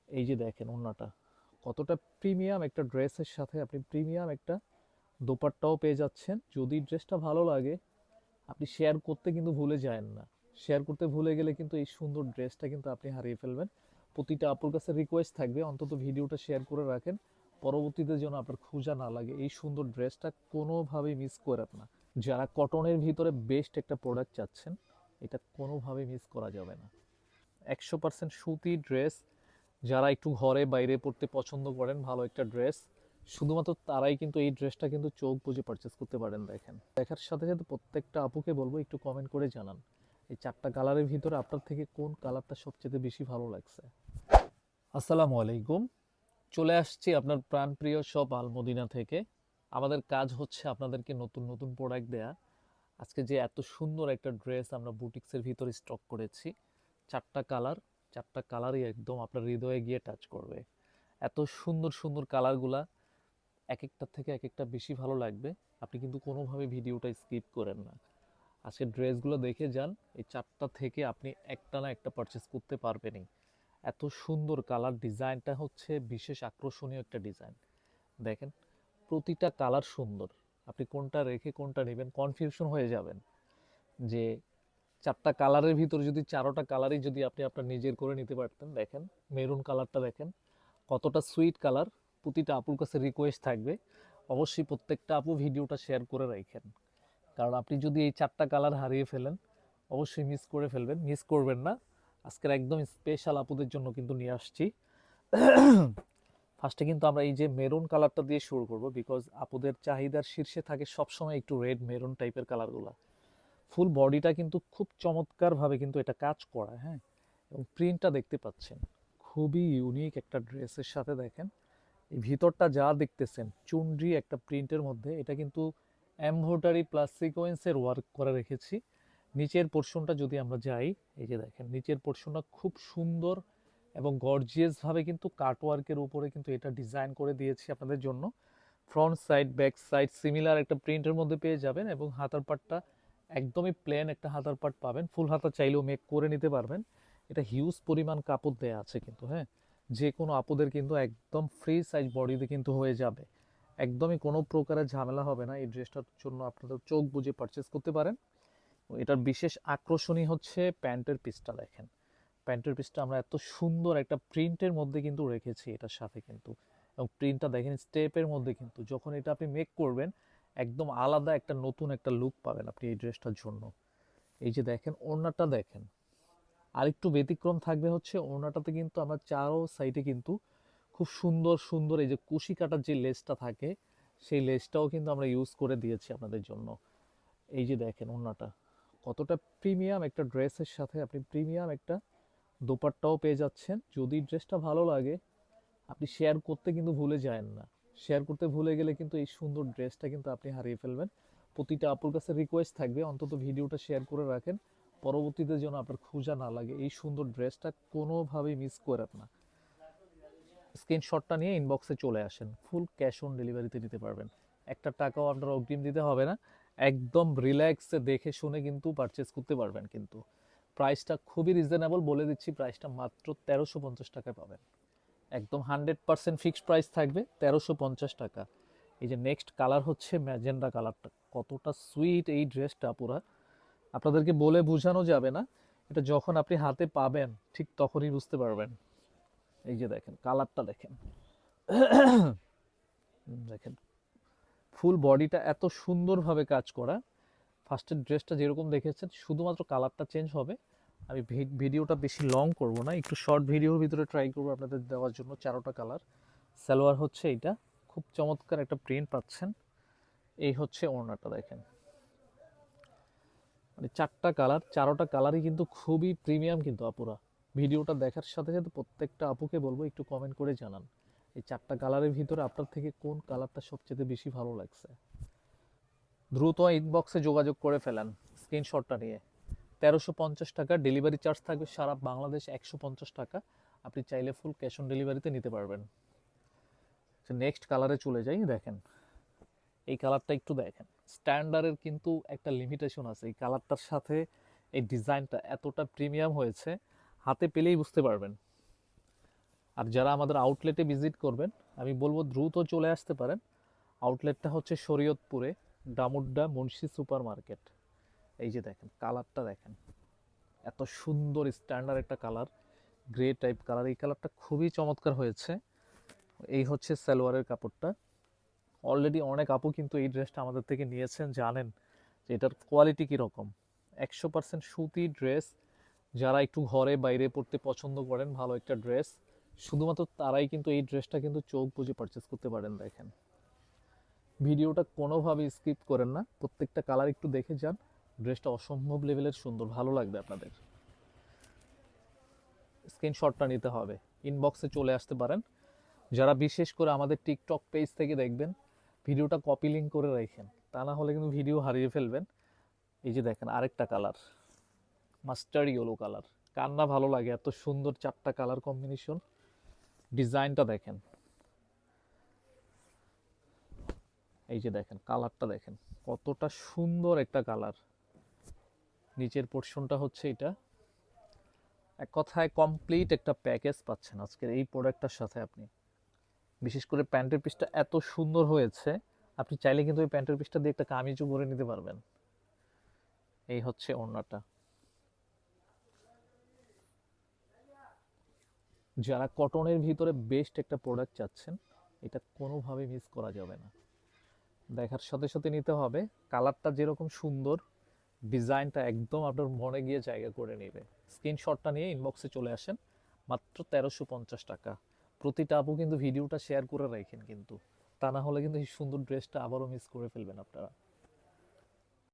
এই যে দেখেন ওড়নাটা কতটা প্রিমিয়াম একটা ড্রেসের সাথে আপনি প্রিমিয়াম একটা দোপাট্টাও পেয়ে যাচ্ছেন। যদি ড্রেসটা ভালো লাগে আপনি শেয়ার করতে কিন্তু ভুলে যায়েন না। শেয়ার করতে ভুলে গেলে কিন্তু এই সুন্দর ড্রেসটা কিন্তু আপনি হারিয়ে ফেলবেন। প্রতিটা আপুর কাছে রিকোয়েস্ট থাকবে অন্তত ভিডিওটা শেয়ার করে রাখেন, পরবর্তীতে যেন আপনার খোঁজা না লাগে। এই সুন্দর ড্রেসটা কোনোভাবেই মিস করেন না। যারা কটনের ভিতরে বেস্ট একটা প্রোডাক্ট চাচ্ছেন, এটা কোনোভাবেই মিস করা যাবে না। 100% সুতি ড্রেস। যারা একটু ঘরে বাইরে পড়তে পছন্দ করেন ভালো একটা ড্রেস, শুধুমাত্র তারাই কিন্তু এই ড্রেসটা কিন্তু চোখ বুজে পারচেস করতে পারেন। দেখেন, দেখার সাথে সাথে প্রত্যেকটা আপুকে বলবো একটু কমেন্ট করে জানান এই চারটা কালারের ভিতরে আপনার থেকে কোন কালারটা সবচেয়ে বেশি ভালো লাগছে। আসসালামু আলাইকুম। চলে আসছি আপনার প্রাণপ্রিয় শপ আলমদিনা থেকে। আমাদের কাজ হচ্ছে আপনাদেরকে নতুন নতুন প্রোডাক্ট দেয়া। আজকে যে এত সুন্দর একটা ড্রেস আমরা বুটিক্সের ভিতরে স্টক করেছি, চারটা কালার, চারটা কালারই একদম আপনার হৃদয়ে গিয়ে টাচ করবে। এত সুন্দর সুন্দর কালারগুলা, এক একটা থেকে এক একটা বেশি ভালো লাগবে। আপনি কিন্তু কোনোভাবে ভিডিওটা স্কিপ করেন না, আজকে ড্রেসগুলো দেখে যান। এই চারটা থেকে আপনি একটা না একটা পারচেস করতে পারবেনই। এত সুন্দর কালার, ডিজাইনটা হচ্ছে বিশেষ আকর্ষণীয় একটা ডিজাইন। দেখেন, প্রতিটা কালার সুন্দর। আপনি কোনটা রেখে কোনটা নেবেন কনফিউশন হয়ে যাবেন। যে চারটা কালারের ভিতরে যদি চারোটা কালারই যদি আপনি আপনার নিজের করে নিতে পারতেন। দেখেন, মেরুন কালারটা দেখেন কতটা সুইট কালার। প্রতিটা আপুর কাছে রিকোয়েস্ট থাকবে অবশ্যই প্রত্যেকটা আপু ভিডিওটা শেয়ার করে রাখেন, কারণ আপনি যদি এই চারটা কালার হারিয়ে ফেলেন অবশ্যই মিস করে ফেলবেন। মিস করবেন না। আজকের একদম স্পেশাল আপুদের জন্য কিন্তু নিয়ে আসছি। ফার্স্টে কিন্তু আমরা এই যে মেরুন কালারটা দিয়ে শুরু করব, বিকজ আপুদের চাহিদার শীর্ষে থাকে সবসময় একটু রেড মেরুন টাইপের কালারগুলো। ফুল বডিটা কিন্তু খুব চমৎকারভাবে কিন্তু এটা কাজ করা, হ্যাঁ। এবং প্রিন্টটা দেখতে পাচ্ছেন খুবই ইউনিক একটা ড্রেসের সাথে। দেখেন এই ভিতরটা যা দেখতেছেন চুনরি একটা প্রিন্টের মধ্যে, এটা কিন্তু এমব্রয়ডারি প্লাস সিকোয়েন্সের ওয়ার্ক করে রেখেছি। নিচের পোর্শনটা যদি আমরা যাই, এই যে দেখেন নিচের পোর্শনটা খুব সুন্দর এবং গর্জিয়াসভাবে কিন্তু কাটওয়ার্কের উপরে কিন্তু এটা ডিজাইন করে দিয়েছি আপনাদের জন্য। Front side back side similar একটা প্রিন্টের মধ্যে পেয়ে যাবেন, এবং হাতার পাটটা একদমই প্লেন একটা হাতার পাট পাবেন। ফুল হাতা চাইলেও মেক করে নিতে পারবেন। এটা হিউজ পরিমাণ কাপড় দেয়া আছে কিন্তু, হ্যাঁ। যে কোনো আপুদের কিন্তু একদম ফ্রি সাইজ বডিতে কিন্তু হয়ে যাবে। একদমই কোনো প্রকারের ঝামেলা হবে না। এই ড্রেসটার জন্য আপনাদের চোখ বুজে পারচেস করতে পারেন। এটার বিশেষ আকর্ষণই হচ্ছে প্যান্টের পিসটা। দেখেন প্যান্টের পিসটা আমরা এত সুন্দর একটা প্রিন্টের মধ্যে কিন্তু রেখেছি এটার সাথে কিন্তু। এবং প্রিন্টটা দেখেন স্টেপের মধ্যে কিন্তু, যখন এটা আপনি মেক করবেন একদম আলাদা একটা নতুন একটা লুক পাবেন আপনি এই ড্রেসটার জন্য। এই যে দেখেন ওড়নাটা দেখেন, আরেকটু ব্যতিক্রম থাকবে হচ্ছে ওড়নাটাতে কিন্তু আমরা চারো সাইডে কিন্তু খুব সুন্দর সুন্দর এই যে কুশি কাটার যে লেসটা থাকে, সেই লেসটাও কিন্তু আমরা ইউজ করে দিয়েছি আপনাদের জন্য। এই যে দেখেন ওড়নাটা কতটা প্রিমিয়াম একটা ড্রেসের সাথে আপনি প্রিমিয়াম একটা দোপাট্টাও পেয়ে যাচ্ছেন। যদি ড্রেসটা ভালো লাগে আপনি শেয়ার করতে কিন্তু ভুলে যায়েন না। শেয়ার করতে ভুলে গেলে কিন্তু এই সুন্দর ড্রেসটা কিন্তু আপনি হারিয়ে ফেলবেন। প্রতিটা আপুর কাছে রিকোয়েস্ট থাকবে অন্তত ভিডিওটা শেয়ার করে রাখেন, পরবর্তীতে যেন আপনার খোঁজা না লাগে। এই সুন্দর ড্রেসটা কোনোভাবেই মিস করেন না। স্ক্রিনশটটা নিয়ে ইনবক্সে চলে আসেন, ফুল ক্যাশ অন ডেলিভারিতে নিতে পারবেন। একটা টাকাও আপনার অগ্রিম দিতে হবে না। একদম রিল্যাক্সে দেখে শুনে কিন্তু পারচেস করতে পারবেন। কিন্তু প্রাইসটা খুবই রিজনেবল, বলে দিচ্ছি প্রাইসটা মাত্র 1350 টাকায় পাবেন। একদম 100% ফিক্সড প্রাইস থাকবে 1350 টাকা। এই যে নেক্সট কালার হচ্ছে ম্যাজেন্ডা কালারটা, কতটা সুইট এই ড্রেসটা পুরা আপনাদেরকে বলে বোঝানো যাবে না। এটা যখন আপনি হাতে পাবেন ঠিক তখনই বুঝতে পারবেন। এই যে দেখেন কালারটা দেখেন, দেখেন ফুল বডিটা এত সুন্দরভাবে কাজ করা। ফার্স্টের ড্রেসটা যেরকম দেখেছেন শুধুমাত্র কালারটা চেঞ্জ হবে। আমি ভিডিওটা বেশি লং করব না, একটু শর্ট ভিডিওর ভিতরে ট্রাই করবো আপনাদের দেওয়ার জন্য চারোটা কালার। সালোয়ার হচ্ছে এইটা, খুব চমৎকার একটা প্রিন্ট পাচ্ছেন। এই হচ্ছে ওড়নাটা দেখেন, মানে চারটা কালার, চারোটা কালারই কিন্তু খুবই প্রিমিয়াম কিন্তু আপুরা। ভিডিওটা দেখার সাথে সাথে প্রত্যেকটা আপুকে বলবো একটু কমেন্ট করে জানান এই চারটা কালারের ভিতরে আপনার থেকে কোন কালারটা সবচেয়ে বেশি ভালো লাগছে। দ্রুত ইনবক্সে যোগাযোগ করে ফেলেন স্ক্রিনশটটা নিয়ে। 1350 টাকা ডেলিভারি চার্জ থাকবে সারা বাংলাদেশ 150 টাকা। আপনি চাইলে ফুল ক্যাশ অন ডেলিভারিতে নিতে পারবেন। নেক্সট কালারে চলে যাই। দেখেন এই কালারটা একটু দেখেন, স্ট্যান্ডার্ডের কিন্তু একটা লিমিটেশন আছে এই কালারটার সাথে। এই ডিজাইনটা এতটা প্রিমিয়াম হয়েছে, হাতে পেলেই বুঝতে পারবেন। আর যারা আমাদের আউটলেটে ভিজিট করবেন, আমি বলবো দ্রুত চলে আসতে পারেন। আউটলেটটা হচ্ছে শরীয়তপুরে, ডামুড্ডা মুন্সি সুপার মার্কেট। এই যে দেখেন কালারটা দেখেন, এত সুন্দর স্ট্যান্ডার্ড একটা কালার, গ্রে টাইপ কালার। এই কালারটা খুবই চমৎকার হয়েছে। এই হচ্ছে সালোয়ারের কাপড়টা। অলরেডি অনেক আপু কিন্তু এই ড্রেসটা আমাদের থেকে নিয়েছেন, জানেন যে এটার কোয়ালিটি কীরকম। 100% সুতি ড্রেস। যারা একটু ঘরে বাইরে পড়তে পছন্দ করেন ভালো একটা ড্রেস, শুধুমাত্র তারাই কিন্তু এই ড্রেসটা কিন্তু চোখ বুজে পারচেস করতে পারেন। দেখেন ভিডিওটা কোনোভাবে স্কিপ করেন না, প্রত্যেকটা কালার একটু দেখে যান। ড্রেসটা অসম্ভব লেভেলের সুন্দর, ভালো লাগবে আপনাদের। স্ক্রিনশটটা নিতে হবে, ইনবক্সে চলে আসতে পারেন। যারা বিশেষ করে আমাদের টিকটক পেজ থেকে দেখবেন, ভিডিওটা কপি লিঙ্ক করে রাখেন, তা না হলে কিন্তু ভিডিও হারিয়ে ফেলবেন। এই যে দেখেন আরেকটা কালার, মাস্টার্ড ইয়েলো কালার। কার না ভালো লাগে এত সুন্দর চারটা কালার কম্বিনেশন। ডিজাইনটা দেখেন, এই যে দেখেন কালারটা দেখেন, কতটা সুন্দর একটা কালার। নিচের পোর্শনটা হচ্ছে এটা। এক কথায় কমপ্লিট একটা প্যাকেজ পাচ্ছেন আজকের এই প্রোডাক্টটার সাথে আপনি। বিশেষ করে প্যান্টের পিসটা এত সুন্দর হয়েছে, আপনি চাইলে কিন্তু ওই প্যান্টের পিসটা দিয়ে একটা কামিজও পরে নিতে পারবেন। এই হচ্ছে ওড়নাটা। যারা কটনের ভিতরে বেস্ট একটা প্রোডাক্ট চাচ্ছেন, এটা কোনোভাবে মিস করা যাবে না। দেখার সাথে সাথে নিতে হবে। কালারটা যেরকম সুন্দর, ডিজাইনটা একদম আপনার মনে গিয়ে জায়গা করে নেবে। স্ক্রিনশটটা নিয়ে ইনবক্সে চলে আসেন। মাত্র 1350 টাকা। প্রতিটা আপু কিন্তু ভিডিওটা শেয়ার করে রাখেন কিন্তু, তা না হলে কিন্তু এই সুন্দর ড্রেসটা আবারও মিস করে ফেলবেন আপনারা।